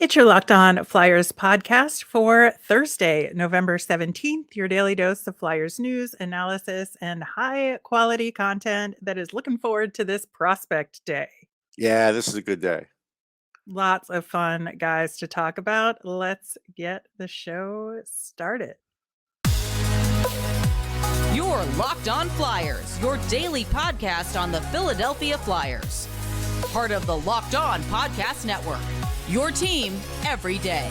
It's your Locked On Flyers podcast for Thursday, November 17th, your daily dose of Flyers news, analysis, and high quality content that is looking forward to this prospect day. Yeah, this is a good day. Lots of fun guys to talk about. Let's get the show started. You're Locked On Flyers, your daily podcast on the Philadelphia Flyers. Part of the Locked On Podcast Network. Your team every day.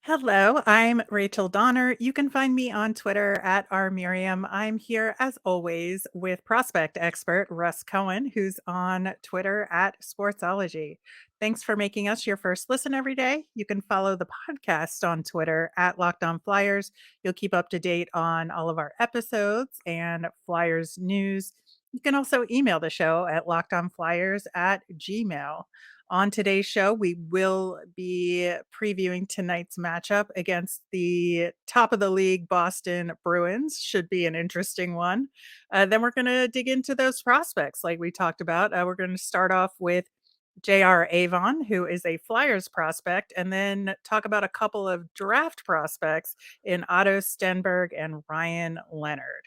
Hello, I'm Rachel Donner. You can find me on Twitter at rmiriam. I'm here as always with prospect expert Russ Cohen, who's on Twitter at Sportsology. Thanks for making us your first listen every day. You can follow the podcast on Twitter at Locked On Flyers. You'll keep up to date on all of our episodes and Flyers news. You can also email the show at lockedonflyers@gmail.com. On today's show, we will be previewing tonight's matchup against the top of the league Boston Bruins. Should be an interesting one. Then we're going to dig into those prospects like we talked about. We're going to start off with JR Avon, who is a Flyers prospect, and then talk about a couple of draft prospects in Otto Stenberg and Ryan Leonard.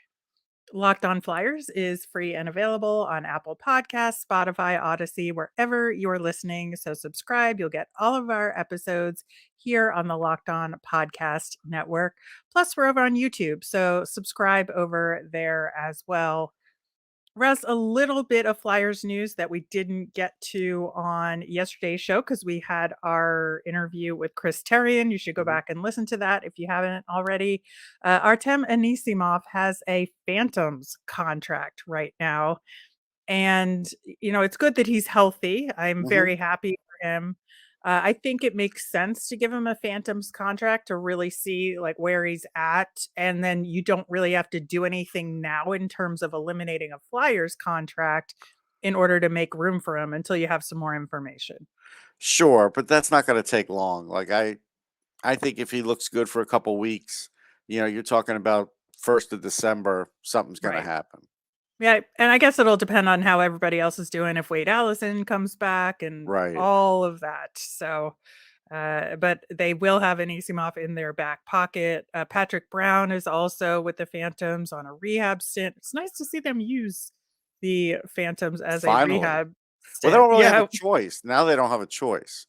Locked On Flyers is free and available on Apple Podcasts, Spotify, Odyssey, wherever you're listening. So subscribe. You'll get all of our episodes here on the Locked On Podcast Network. Plus, we're over on YouTube. So subscribe over there as well. Russ, a little bit of Flyers news that we didn't get to on yesterday's show because we had our interview with Chris Terrian. You should go back and listen to that if you haven't already. Artem Anisimov has a Phantoms contract right now. And, it's good that he's healthy. I'm very happy for him. I think it makes sense to give him a Phantoms contract to really see like where he's at. And then you don't really have to do anything now in terms of eliminating a Flyers contract in order to make room for him until you have some more information. Sure, but that's not going to take long. I think if he looks good for a couple weeks, you're talking about 1st of December, something's going to Right. happen. Yeah, and I guess it'll depend on how everybody else is doing, if Wade Allison comes back and Right. all of that. So, but they will have Anisimov in their back pocket. Patrick Brown is also with the Phantoms on a rehab stint. It's nice to see them use the Phantoms as a Finally. rehab Well, they stint. don't really have Yeah, a choice. Now they don't have a choice.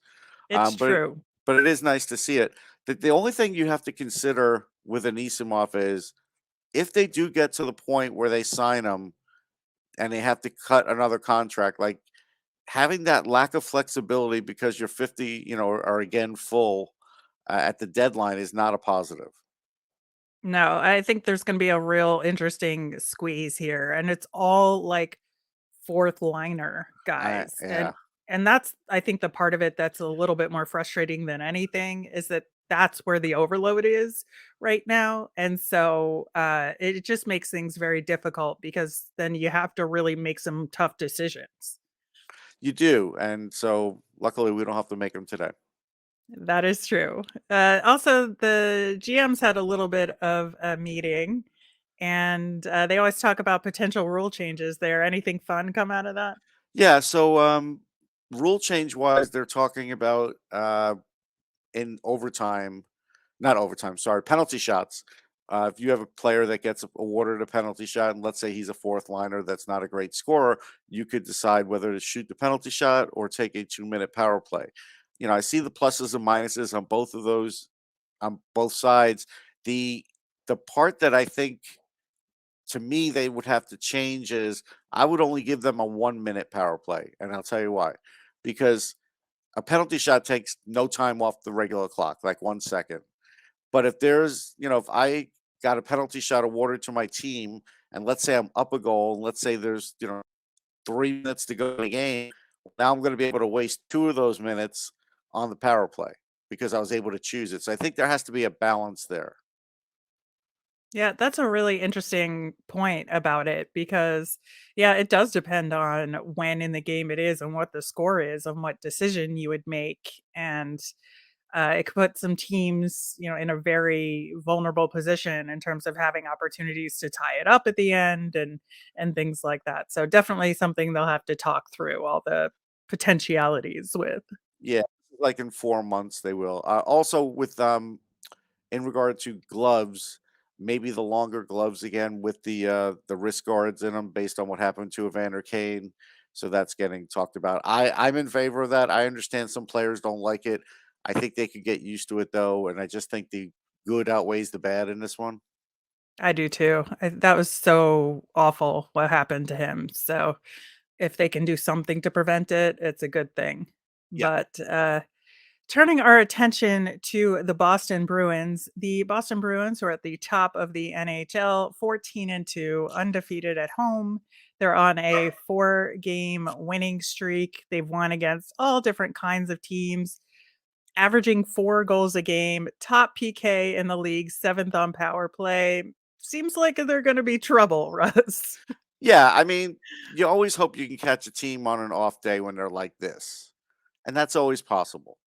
it's But true. it is nice to see it. The only thing you have to consider with Anisimov is if they do get to the point where they sign him and they have to cut another contract, like having that lack of flexibility because you're 50, are again full at the deadline is not a positive. No, I think there's going to be a real interesting squeeze here, and it's all like fourth liner guys. Yeah. And that's I think the part of it that's a little bit more frustrating than anything is that that's where the overload is right now. And so it just makes things very difficult because then you have to really make some tough decisions. You do. And so luckily we don't have to make them today. That is true. Also, the GMs had a little bit of a meeting and they always talk about potential rule changes there. Anything fun come out of that? Yeah. So rule change wise, they're talking about in overtime, not overtime, sorry, penalty shots. If you have a player that gets awarded a penalty shot, and let's say he's a fourth liner that's not a great scorer, you could decide whether to shoot the penalty shot or take a 2-minute power play. I see the pluses and minuses on both of those, on both sides. The part that I think to me they would have to change is I would only give them a 1-minute power play. And I'll tell you why. Because a penalty shot takes no time off the regular clock, like 1 second. But if if I got a penalty shot awarded to my team, and let's say I'm up a goal, and let's say there's, 3 minutes to go in the game, now I'm going to be able to waste 2 of those minutes on the power play because I was able to choose it. So I think there has to be a balance there. Yeah, that's a really interesting point about it because, yeah, it does depend on when in the game it is and what the score is and what decision you would make. And It could put some teams, in a very vulnerable position in terms of having opportunities to tie it up at the end and things like that. So definitely something they'll have to talk through all the potentialities with. Yeah, like in 4 months they will. Also with, in regard to gloves, maybe the longer gloves again with the wrist guards in them based on what happened to Evander Kane. So that's getting talked about. I'm in favor of that. I understand some players don't like it. I think they could get used to it though, and I just think the good outweighs the bad in this one. I do too. That was so awful what happened to him. So if they can do something to prevent it, it's a good thing. Yeah. But turning our attention to the Boston Bruins are at the top of the NHL, 14-2, undefeated at home. They're on a 4-game winning streak. They've won against all different kinds of teams, averaging 4 goals a game, top PK in the league, 7th on power play. Seems like they're going to be trouble, Russ. Yeah, I mean, you always hope you can catch a team on an off day when they're like this, and that's always possible.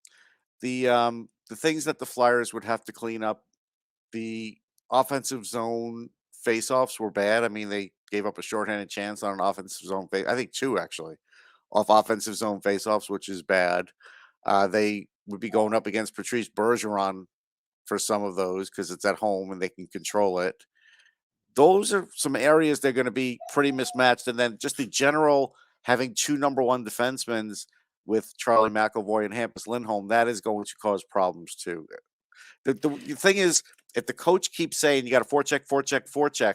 The things that the Flyers would have to clean up, the offensive zone faceoffs were bad. I mean, they gave up a shorthanded chance on an offensive zone I think 2 actually, off offensive zone faceoffs, which is bad. They would be going up against Patrice Bergeron for some of those because it's at home and they can control it. Those are some areas they're going to be pretty mismatched, and then just the general having 2 number 1 defensemen with Charlie McAvoy and Hampus Lindholm, that is going to cause problems too. The thing is, if the coach keeps saying you got to forecheck, forecheck, forecheck,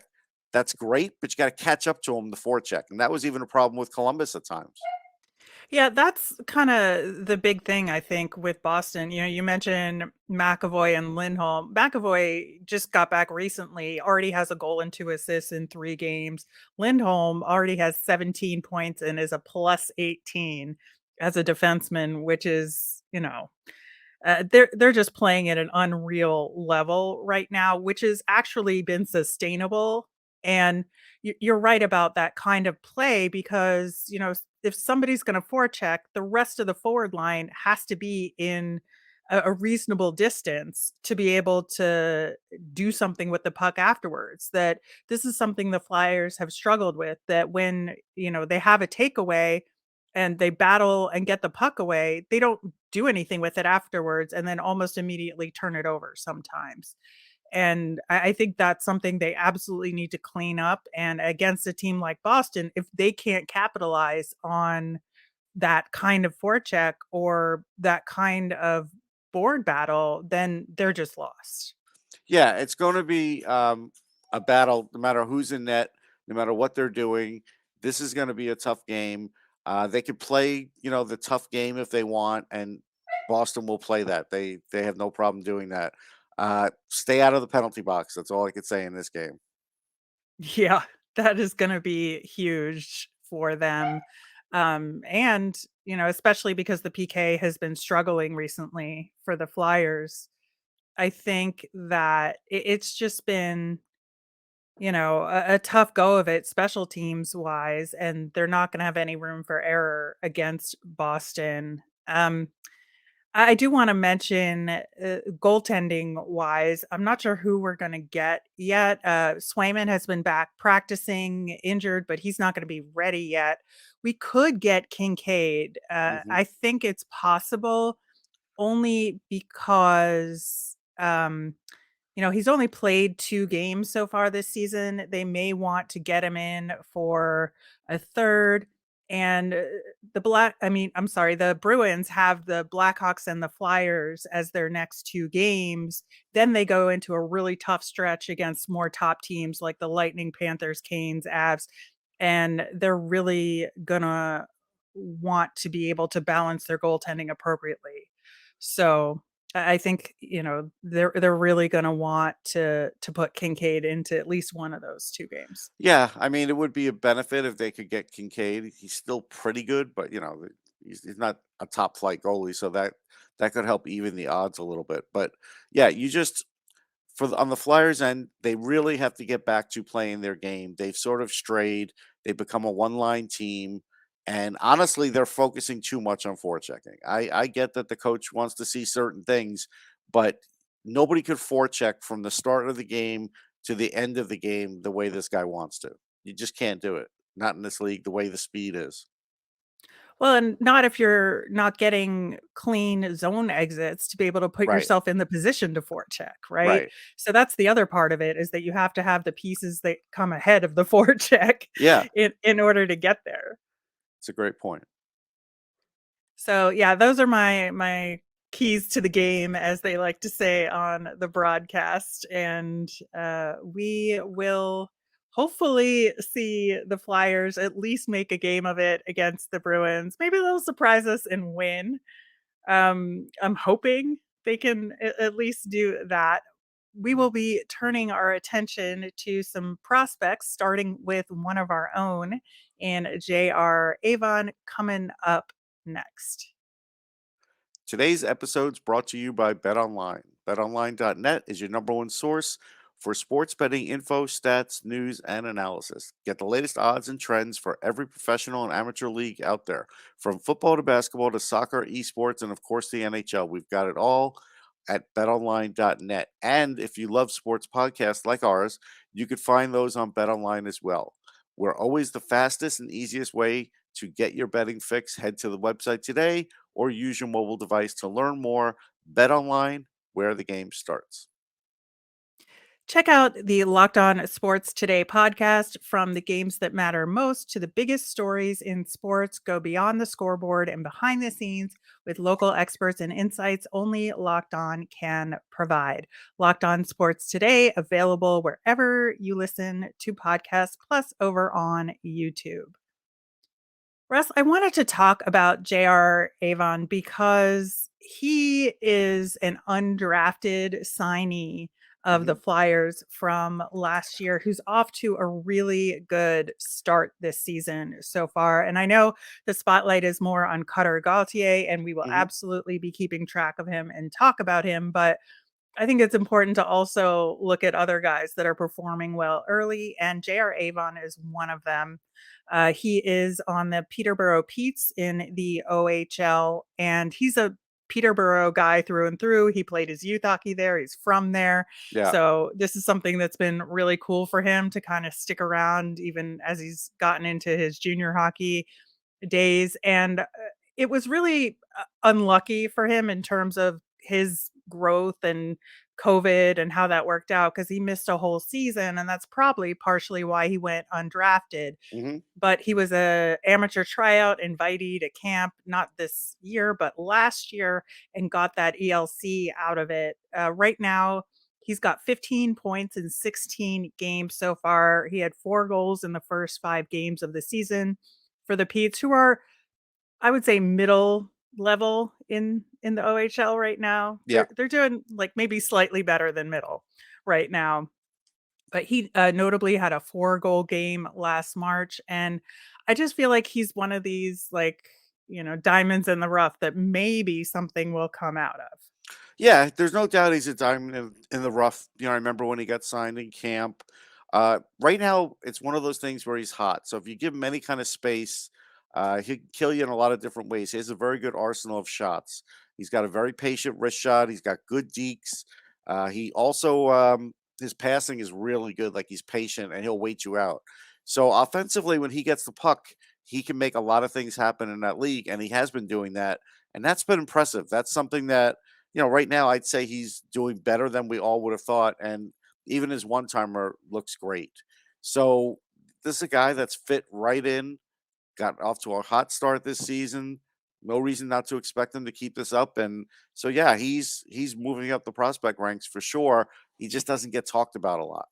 that's great, but you got to catch up to him the forecheck, and that was even a problem with Columbus at times. Yeah, that's kinda the big thing, I think, with Boston. You mentioned McAvoy and Lindholm. McAvoy just got back recently, already has a goal and 2 assists in 3 games. Lindholm already has 17 points and is a plus 18 as a defenseman, which is, they're just playing at an unreal level right now, which has actually been sustainable. And you're right about that kind of play because if somebody's going to forecheck, the rest of the forward line has to be in a reasonable distance to be able to do something with the puck afterwards. That this is something the Flyers have struggled with. That when they have a takeaway and they battle and get the puck away, they don't do anything with it afterwards and then almost immediately turn it over sometimes. And I think that's something they absolutely need to clean up. And against a team like Boston, if they can't capitalize on that kind of forecheck or that kind of board battle, then they're just lost. Yeah, it's going to be a battle no matter who's in net, no matter what they're doing. This is going to be a tough game. They could play, the tough game if they want, and Boston will play that. They have no problem doing that. Stay out of the penalty box. That's all I could say in this game. Yeah, that is gonna be huge for them. And, especially because the PK has been struggling recently for the Flyers. I think that it's just been, a tough go of it special teams wise, and they're not gonna have any room for error against Boston. I do wanna mention, goaltending wise, I'm not sure who we're gonna get yet. Swayman has been back practicing injured, but he's not gonna be ready yet. We could get Kincaid. Hmm. I think it's possible only because, he's only played 2 games so far this season. They may want to get him in for a 3rd, and, I'm sorry, the Bruins have the Blackhawks and the Flyers as their next 2 games. Then they go into a really tough stretch against more top teams like the Lightning, Panthers, Canes, Avs, and they're really gonna want to be able to balance their goaltending appropriately. So I think, they're really gonna want to put Kincaid into at least one of those 2 games. Yeah, I mean, it would be a benefit if they could get Kincaid. He's still pretty good, but he's not a top flight goalie, so that could help even the odds a little bit. But yeah, you just on the Flyers end, they really have to get back to playing their game. They've sort of strayed. They've become a one line team. And honestly, they're focusing too much on forechecking. I get that the coach wants to see certain things, but nobody could forecheck from the start of the game to the end of the game the way this guy wants to. You just can't do it. Not in this league, the way the speed is. Well, and not if you're not getting clean zone exits to be able to put Right. yourself in the position to forecheck, right? Right. So that's the other part of it, is that you have to have the pieces that come ahead of the forecheck Yeah, in order to get there. it's a great point. So yeah, those are my keys to the game, as they like to say on the broadcast. And we will hopefully see the Flyers at least make a game of it against the Bruins. Maybe they'll surprise us and win. I'm hoping they can at least do that. We will be turning our attention to some prospects, starting with one of our own in JR Avon, coming up next. Today's episode is brought to you by BetOnline. BetOnline.net is your number one source for sports betting info, stats, news, and analysis. Get the latest odds and trends for every professional and amateur league out there. From football to basketball to soccer, esports, and of course the NHL. We've got it all at betonline.net. And if you love sports podcasts like ours, you could find those on BetOnline as well. We're always the fastest and easiest way to get your betting fix. Head to the website today or use your mobile device to learn more. Bet online, where the game starts. Check out the Locked On Sports Today podcast. From the games that matter most to the biggest stories in sports, go beyond the scoreboard and behind the scenes with local experts and insights only Locked On can provide. Locked On Sports Today, available wherever you listen to podcasts, plus over on YouTube. Russ, I wanted to talk about JR Avon because he is an undrafted signee of the Mhm. Flyers from last year, who's off to a really good start this season so far. And I know the spotlight is more on Cutter Gauthier, and we will Mhm. absolutely be keeping track of him and talk about him. But I think it's important to also look at other guys that are performing well early, and JR Avon is one of them. He is on the Peterborough Petes in the OHL, and he's a Peterborough guy through and through. He played his youth hockey there. He's from there. Yeah. So this is something that's been really cool for him to kind of stick around even as he's gotten into his junior hockey days. And it was really unlucky for him in terms of his growth and COVID and how that worked out, because he missed a whole season. And that's probably partially why he went undrafted. Mhm. But he was a amateur tryout invitee to camp, not this year, but last year, and got that ELC out of it. Right now, he's got 15 points in 16 games so far. He had 4 goals in the first 5 games of the season for the Petes, who are, I would say, middle level in the OHL right now. Yeah. They're doing like maybe slightly better than middle right now. But he notably had a 4-goal game last March, and I just feel like he's one of these, like, diamonds in the rough that maybe something will come out of. Yeah, there's no doubt he's a diamond in the rough. I remember when he got signed in camp. Right now, it's one of those things where he's hot. So if you give him any kind of space, he can kill you in a lot of different ways. He has a very good arsenal of shots. He's got a very patient wrist shot. He's got good dekes. He also his passing is really good. Like, he's patient and he'll wait you out. So offensively, when he gets the puck, he can make a lot of things happen in that league, and he has been doing that, and that's been impressive. That's something that right now I'd say he's doing better than we all would have thought. And even his one timer looks great. So this is a guy that's fit right in, got off to a hot start this season. No reason not to expect him to keep this up. And so, yeah, he's moving up the prospect ranks for sure. He just doesn't get talked about a lot.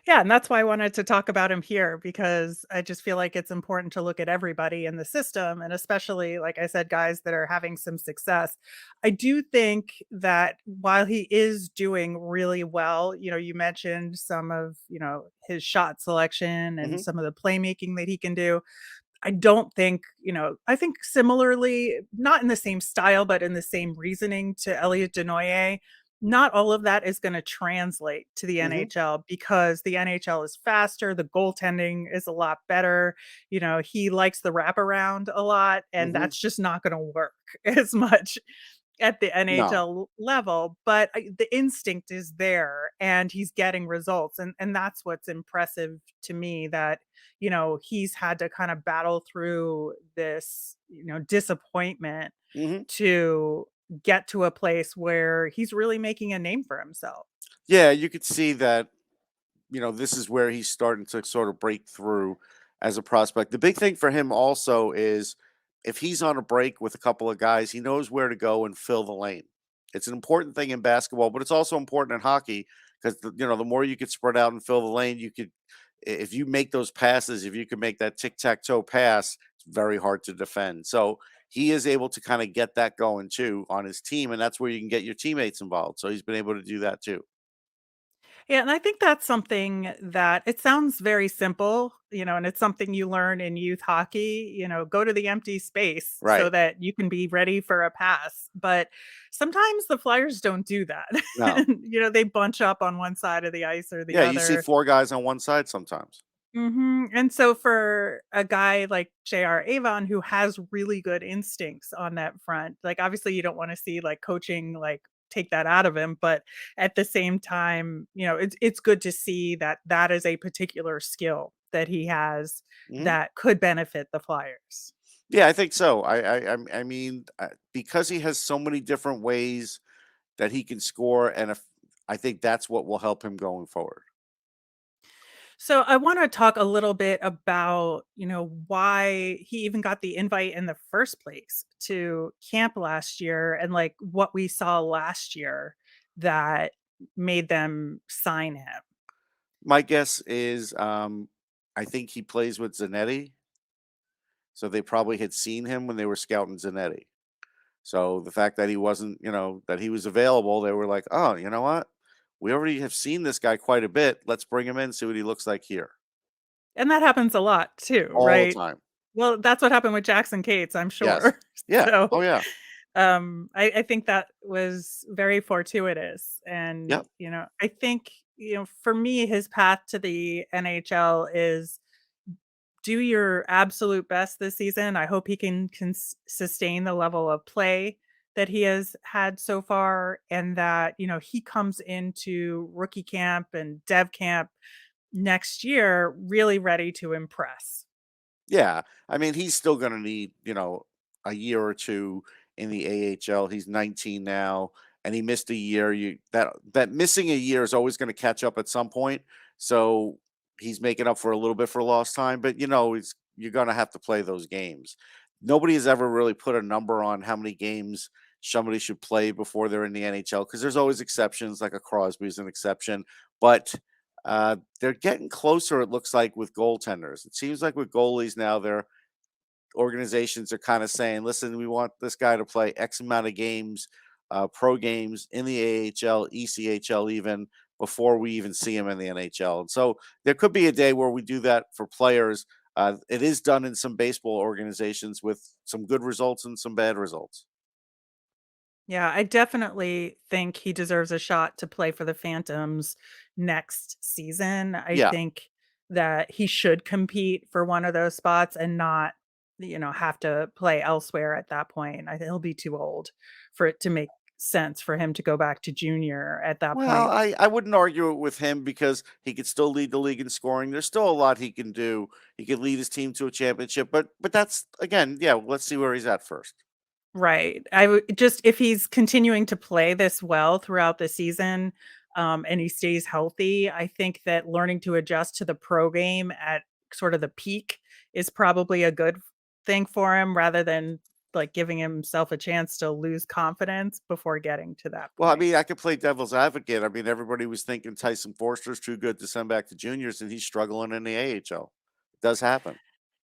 Yeah, and that's why I wanted to talk about him here, because I just feel like it's important to look at everybody in the system, and especially, like I said, guys that are having some success. I do think that while he is doing really well, you mentioned some of, his shot selection and Hmm. some of the playmaking that he can do. I don't think, I think similarly, not in the same style, but in the same reasoning to Elliot Denoyer. not all of that is gonna translate to the Hmm. NHL because the NHL is faster, the goaltending is a lot better, he likes the wraparound a lot, and Hmm. that's just not gonna work as much at the No. NHL level, but the instinct is there and he's getting results, and that's what's impressive to me that, he's had to kind of battle through this, disappointment Hmm. to get to a place where he's really making a name for himself. Yeah, you could see that, this is where he's starting to sort of break through as a prospect. The big thing for him also is if he's on a break with a couple of guys, he knows where to go and fill the lane. It's an important thing in basketball, but it's also important in hockey because the more you could spread out and fill the lane, you could if you make those passes, if you can make that tic-tac-toe pass, it's very hard to defend. So he is able to kind of get that going too on his team, and that's where you can get your teammates involved. So he's been able to do that too. Yeah, and I think that's something that it sounds very simple, and it's something you learn in youth hockey, go to the empty space so Right. that you can be ready for a pass. But sometimes the Flyers don't do that. No. They bunch up on one side of the ice or the Yeah, you see other. 4 guys on one side sometimes. And so for a guy like JR Avon who has really good instincts on that front, like obviously you don't want to see like coaching like take that out of him, but at the same time, it's good to see that that is a particular skill that he has Mhm. that could benefit the Flyers. Yeah, I think so. I mean, because he has so many different ways that he can score, and if I think that's what will help him going forward. So I want to talk a little bit about, why he even got the invite in the first place to camp last year and like what we saw last year that made them sign him. My guess is, I think he plays with Zanetti, so they probably had seen him when they were scouting Zanetti. So the fact that he wasn't, that he was available, they were like, "Oh, you know what? We already have seen this guy quite a bit. Let's bring him in, see what he looks like here." And that happens a lot too, All the right? time. Well, that's what happened with Jackson Cates, I'm Yes. sure. Yeah. So Oh, yeah. I think that was very fortuitous. And, Yep. I think, for me, his path to the NHL is do your absolute best this season. I hope he can sustain the level of play that he has had so far and that, he comes into rookie camp and dev camp next year really ready to impress. Yeah, I mean, he's still gonna need, a year or 2 in the AHL. He's 19 now, and he missed a year. That missing a year is always gonna catch up at some point. So he's making up for a little bit for lost time, but you're gonna have to play those games. Nobody has ever really put a number on how many games somebody should play before they're in the NHL because there's always exceptions, like a Crosby's an exception, but they're getting closer, it looks like, with goaltenders. It seems like with goalies now, their organizations are kind of saying, listen, we want this guy to play X amount of games, pro games in the AHL, ECHL, even before we even see him in the NHL. And so there could be a day where we do that for players. It is done in some baseball organizations with some good results and some bad results. Yeah, I definitely think he deserves a shot to play for the Phantoms next season. I Yeah. think that he should compete for one of those spots and not, have to play elsewhere at that point. I think he'll be too old for it to make sense for him to go back to junior at that Well, point. I wouldn't argue it with him because he could still lead the league in scoring. There's still a lot he can do. He could lead his team to a championship, but that's again, yeah. Let's see where he's at first. Right. I would just if he's continuing to play this well throughout the season, and he stays healthy, I think that learning to adjust to the pro game at sort of the peak is probably a good thing for him rather than like giving himself a chance to lose confidence before getting to that Well, I point. mean, I could play devil's advocate. I mean, everybody was thinking Tyson Forster's too good to send back to juniors, and he's struggling in the AHL. It does happen.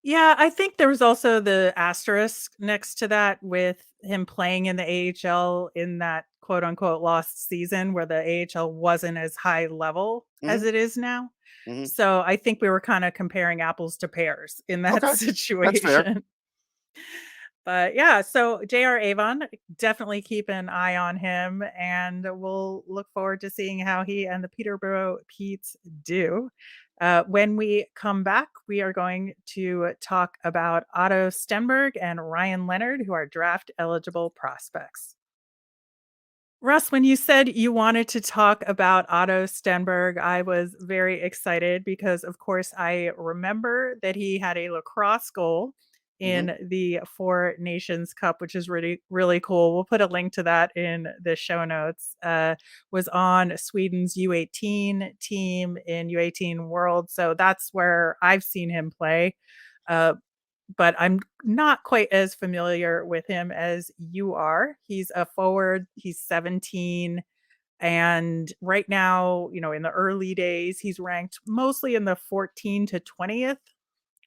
Yeah, I think there was also the asterisk next to that with him playing in the AHL in that quote unquote lost season where the AHL wasn't as high level as Hmm. it is now. Hmm. So I think we were kind of comparing apples to pears in that Okay, that's fair. situation. But yeah, so JR Avon, definitely keep an eye on him, and we'll look forward to seeing how he and the Peterborough Petes do. When we come back, we are going to talk about Otto Stenberg and Ryan Leonard, who are draft eligible prospects. Russ, when you said you wanted to talk about Otto Stenberg, I was very excited because, of course, I remember that he had a lacrosse goal Hmm. in the Four Nations Cup, which is really, really cool. We'll put a link to that in the show notes. Was on Sweden's U18 team in U18 World. So that's where I've seen him play. Uh, but I'm not quite as familiar with him as you are. He's a forward, he's 17. And right now, in the early days, he's ranked mostly in the 14 to 20th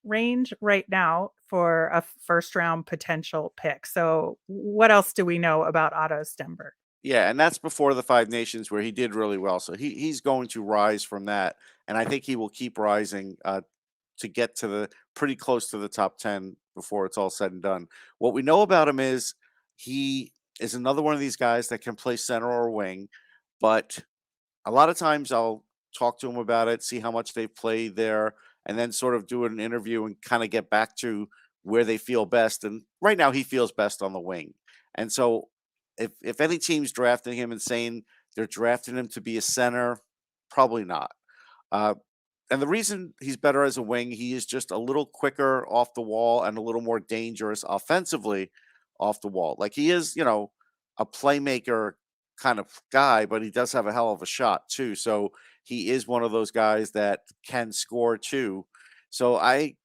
range right now for a first round potential pick. So, what else do we know about Otto Stenberg? Yeah, and that's before the Five Nations where he did really well. So he's going to rise from that, and I think he will keep rising to get to the pretty close to the top 10 before it's all said and done. What we know about him is he is another one of these guys that can play center or wing, but a lot of times I'll talk to them about it, see how much they've played there, and then sort of do an interview and kind of get back to where they feel best. And right now he feels best on the wing. And so if any team's drafting him and saying they're drafting him to be a center, probably not. Uh, and the reason he's better as a wing, he is just a little quicker off the wall and a little more dangerous offensively off the wall. Like he is, a playmaker kind of guy, but he does have a hell of a shot too. So he is one of those guys that can score too. So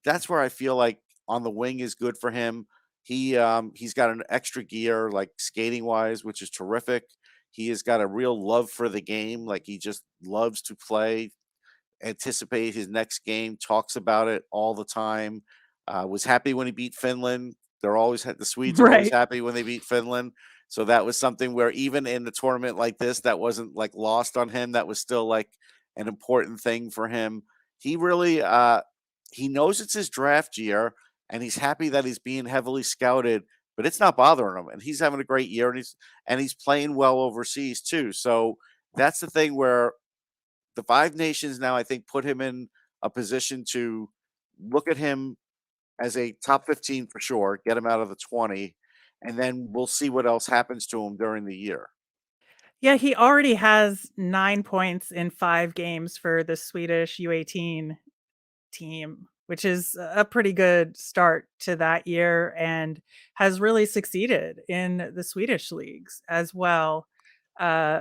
that's where I feel like on the wing is good for him. He's got an extra gear like skating wise, which is terrific. He has got a real love for the game. Like he just loves to play, anticipate his next game, talks about it all the time. Was happy when he beat Finland. The Swedes are always Right. happy when they beat Finland. So that was something where even in a tournament like this, that wasn't like lost on him. That was still like an important thing for him. He really he knows it's his draft year and he's happy that he's being heavily scouted, but it's not bothering him. And he's having a great year and he's playing well overseas too. So that's the thing where the Five Nations now, I think, put him in a position to look at him as a top 15 for sure, get him out of the 20, and then we'll see what else happens to him during the year. Yeah, he already has 9 points in 5 games for the Swedish U18 team, which is a pretty good start to that year and has really succeeded in the Swedish leagues as well.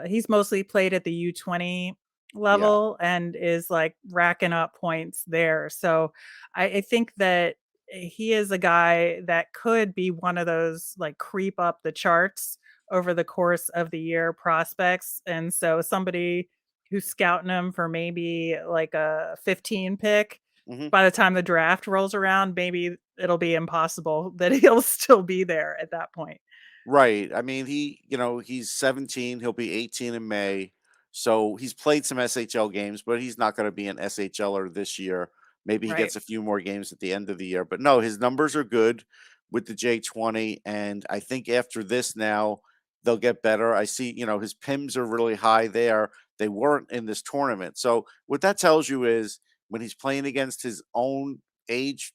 He's mostly played at the U20 Yeah. level and is like racking up points there. So I think that he is a guy that could be one of those like creep up the charts over the course of the year prospects. And so somebody who's scouting him for maybe like a 15 pick Hmm. by the time the draft rolls around, maybe it'll be impossible that he'll still be there at that point. Right. I mean, he's 17. He'll be 18 in May. So he's played some SHL games, but he's not going to be an SHLer this year. Maybe he Right. gets a few more games at the end of the year. But no, his numbers are good with the J20. And I think after this now, they'll get better. I see, his PIMs are really high there. They weren't in this tournament. So what that tells you is when he's playing against his own age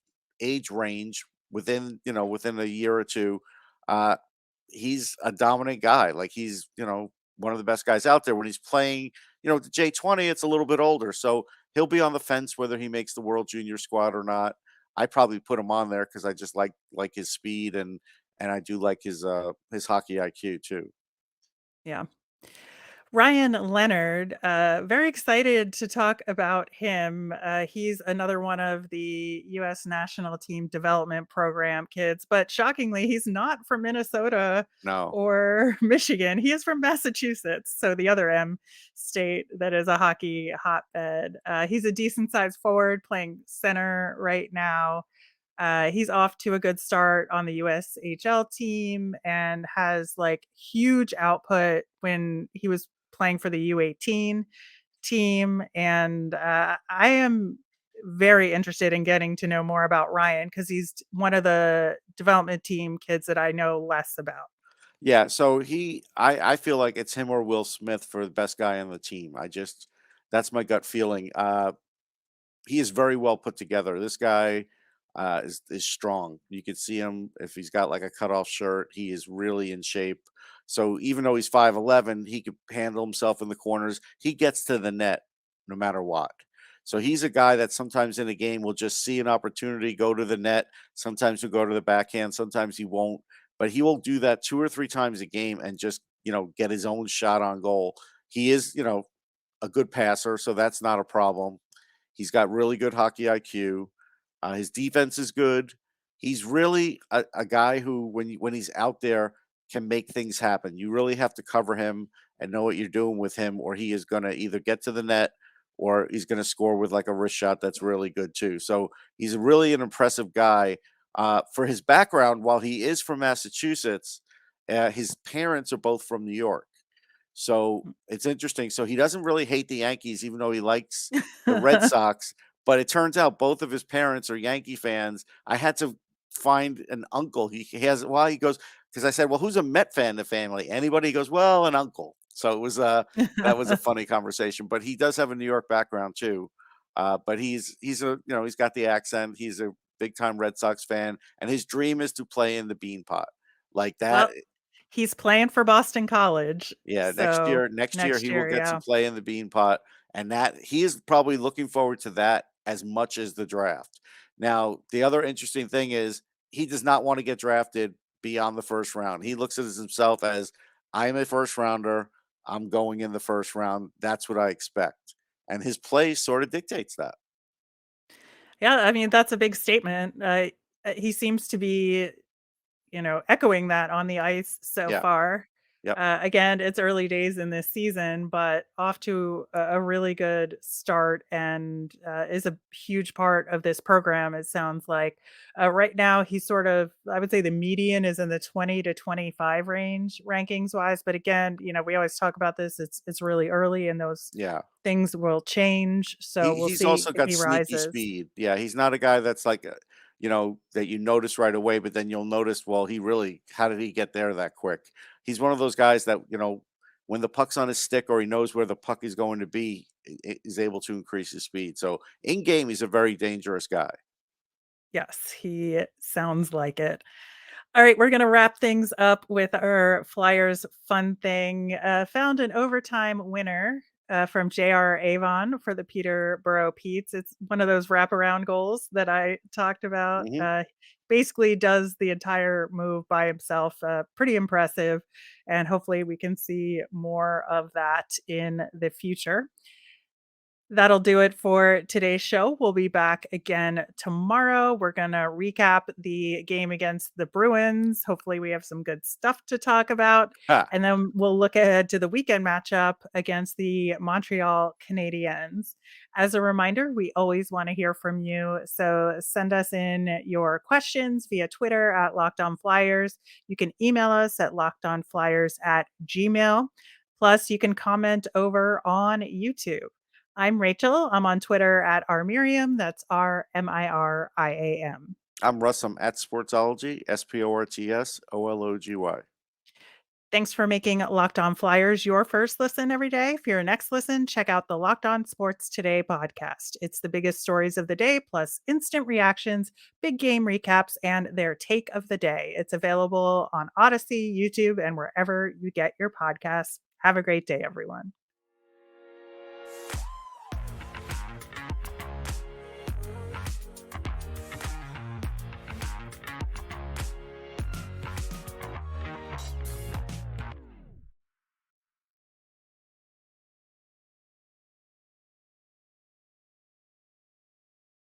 range within a year or two, uh, he's a dominant guy. Like he's, one of the best guys out there. When he's playing, the J20, it's a little bit older. So he'll be on the fence whether he makes the World Junior squad or not. I probably put him on there because I just like his speed and I do like his hockey IQ too. Yeah. Ryan Leonard, very excited to talk about him. He's another one of the U.S. national team development program kids, but shockingly, he's not from Minnesota No. or Michigan. He is from Massachusetts, so the other M state that is a hockey hotbed. He's a decent sized forward playing center right now. He's off to a good start on the USHL team and has like huge output when he was playing for the U18 team. And I am very interested in getting to know more about Ryan because he's one of the development team kids that I know less about. Yeah, so I feel like it's him or Will Smith for the best guy on the team. That's my gut feeling. He is very well put together. This guy is strong. You could see him if he's got like a cutoff shirt. He is really in shape. So even though he's 5'11", he could handle himself in the corners. He gets to the net no matter what. So he's a guy that sometimes in a game will just see an opportunity, go to the net. Sometimes he'll go to the backhand. Sometimes he won't. But he will do that 2 or 3 times a game and just, get his own shot on goal. He is, a good passer, so that's not a problem. He's got really good hockey IQ. His defense is good. He's really a guy who, when he's out there, can make things happen. You really have to cover him and know what you're doing with him, or he is going to either get to the net or he's going to score with like a wrist shot that's really good too. So he's really an impressive guy. For his background, while he is from Massachusetts, his parents are both from New York. So it's interesting. So he doesn't really hate the Yankees, even though he likes the Red Sox. But it turns out both of his parents are Yankee fans. I had to find an uncle. He has, well, he goes, because I said, well, who's a Met fan in the family? Anybody? He goes, well, an uncle. So it was that was a funny conversation. But he does have a New York background too. But he's he's got the accent. He's a big time Red Sox fan, and his dream is to play in the Beanpot like that. Well, he's playing for Boston College. Yeah, So next year next he will year, get to yeah. play in the Beanpot, and that he is probably looking forward to that as much as the draft. Now, the other interesting thing is he does not want to get drafted beyond the first round. He looks at himself as I'm a first rounder. I'm going in the first round. That's what I expect. And his play sort of dictates that. Yeah, I mean, that's a big statement. He seems to be, echoing that on the ice so Yeah. far. Yep. Again, it's early days in this season, but off to a really good start and is a huge part of this program. It sounds like right now he's sort of, I would say the median is in the 20 to 25 range rankings wise. But again, we always talk about this. It's really early and those Yeah. things will change. So we'll He's see also if got he sneaky rises. speed. Yeah, he's not a guy that's like, that you notice right away, but then you'll notice, well, how did he get there that quick? He's one of those guys that, when the puck's on his stick or he knows where the puck is going to be, is able to increase his speed. So in game, he's a very dangerous guy. Yes, he sounds like it. All right, we're going to wrap things up with our Flyers fun thing. Found an overtime winner from JR Avon for the Peterborough Petes. It's one of those wraparound goals that I talked about. Hmm. Basically does the entire move by himself. Pretty impressive. And hopefully we can see more of that in the future. That'll do it for today's show. We'll be back again tomorrow. We're going to recap the game against the Bruins. Hopefully, we have some good stuff to talk about. Ha. And then we'll look ahead to the weekend matchup against the Montreal Canadiens. As a reminder, we always want to hear from you. So send us in your questions via Twitter at Locked On Flyers. You can email us at lockedonflyers@gmail.com. Plus, you can comment over on YouTube. I'm Rachel. I'm on Twitter at rmiriam. That's RMIRIAM. I'm Russ. I'm at Sportsology, SPORTSOLOGY. Thanks for making Locked On Flyers your first listen every day. For your next listen, check out the Locked On Sports Today podcast. It's the biggest stories of the day, plus instant reactions, big game recaps, and their take of the day. It's available on Odyssey, YouTube, and wherever you get your podcasts. Have a great day, everyone.